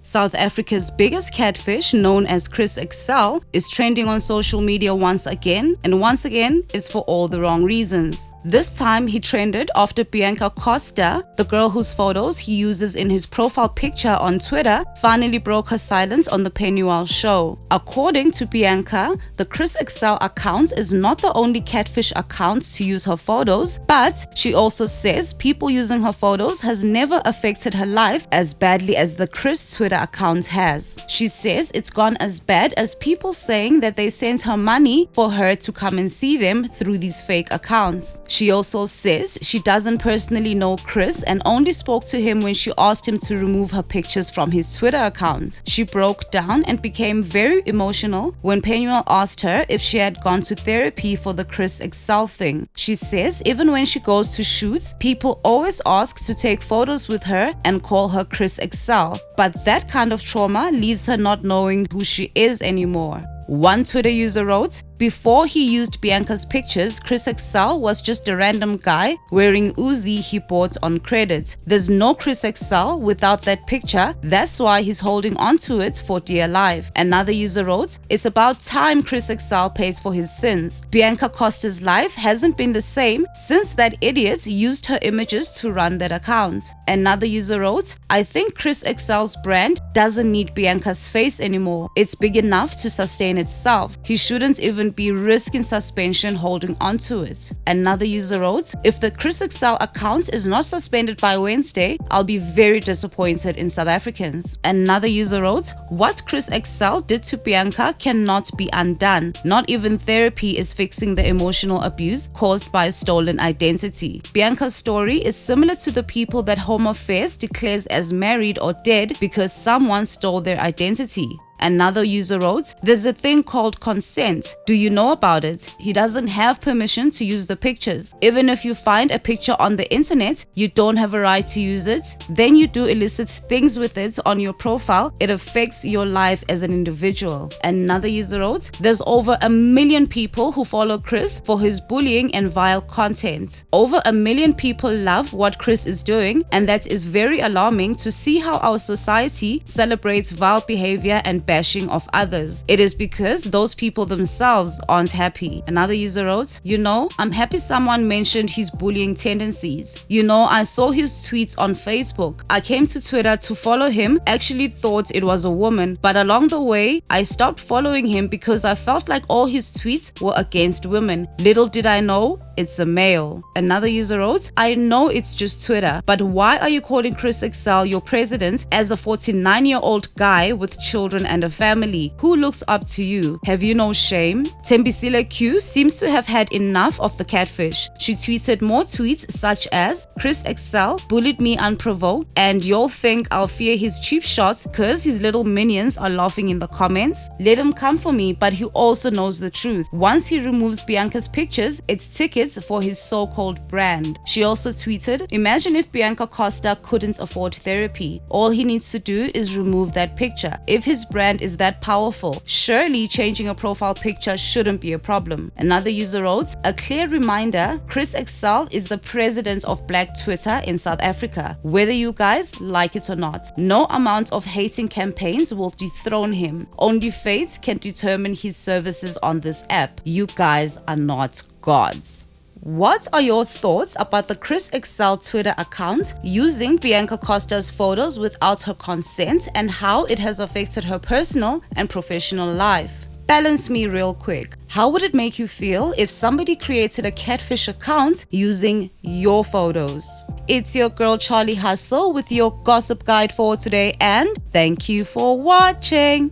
South Africa's biggest catfish, known as Chris Excel, is trending on social media once again, and once again is for all the wrong reasons. This time he trended after Bianca Costa, the girl whose photos he uses in his profile picture on Twitter, finally broke her silence on the Pennywell show. According to Bianca, the Chris Excel account is not the only catfish account to use her photos, but she also says people using her photos has never affected her life as badly as the Chris Twitter account has. She says it's gone as bad as people saying that they sent her money for her to come and see them through these fake accounts. She also says she doesn't personally know Chris and only spoke to him when she asked him to remove her pictures from his Twitter account. She broke down and became very emotional when Pennywell asked her if she had gone to therapy for the Chris Excel thing. She says even when she goes to shoots, people always ask to take photos with her and call her Chris Excel, but that kind of trauma leaves her not knowing who she is anymore. One Twitter user wrote, "Before he used Bianca's pictures, Chris Excel was just a random guy wearing Uzi he bought on credit. There's no Chris Excel without that picture, that's why he's holding on to it for dear life." Another user wrote, "It's about time Chris Excel pays for his sins. Bianca Costa's life hasn't been the same since that idiot used her images to run that account." Another user wrote, "I think Chris Excel's brand doesn't need Bianca's face anymore. It's big enough to sustain itself. He shouldn't even be risking suspension holding onto it." Another user wrote, "If the Chris Excel account is not suspended by Wednesday, I'll be very disappointed in South Africans." Another user wrote, "What Chris Excel did to Bianca cannot be undone. Not even therapy is fixing the emotional abuse caused by a stolen identity. Bianca's story is similar to the people that Home Affairs declares as married or dead because someone stole their identity." Another user wrote, "There's a thing called consent. Do you know about it? He doesn't have permission to use the pictures. Even if you find a picture on the internet, you don't have a right to use it. Then you do illicit things with it on your profile. It affects your life as an individual." Another user wrote, "There's over 1 million people who follow Chris for his bullying and vile content. Over 1 million people love what Chris is doing, and that is very alarming to see how our society celebrates vile behavior and bashing of others. It is because those people themselves aren't happy." Another user wrote, "You know, I'm happy someone mentioned his bullying tendencies. You know, I saw his tweets on Facebook. I came to Twitter to follow him, actually thought it was a woman, but along the way, I stopped following him because I felt like all his tweets were against women. Little did I know, it's a male." Another user wrote, "I know it's just Twitter, but why are you calling Chris Excel your president as a 49-year-old guy with children and a family? Who looks up to you? Have you no shame?" Tembisile Q seems to have had enough of the catfish. She tweeted more tweets such as, "Chris Excel bullied me unprovoked and y'all think I'll fear his cheap shots cause his little minions are laughing in the comments? Let him come for me, but he also knows the truth. Once he removes Bianca's pictures, it's tickets for his so-called brand." She also tweeted, "Imagine if Bianca Costa couldn't afford therapy. All he needs to do is remove that picture. If his brand is that powerful, surely changing a profile picture shouldn't be a problem." Another user wrote, "A clear reminder, Chris Excel is the president of Black Twitter in South Africa, whether you guys like it or not. No amount of hating campaigns will dethrone him. Only fate can determine his services on this app. You guys are not gods." What are your thoughts about the Chris Excel Twitter account using Bianca Costa's photos without her consent and how it has affected her personal and professional life? Balance me real quick. How would it make you feel if somebody created a catfish account using your photos? It's your girl Charlie Hustle with your gossip guide for today, and thank you for watching.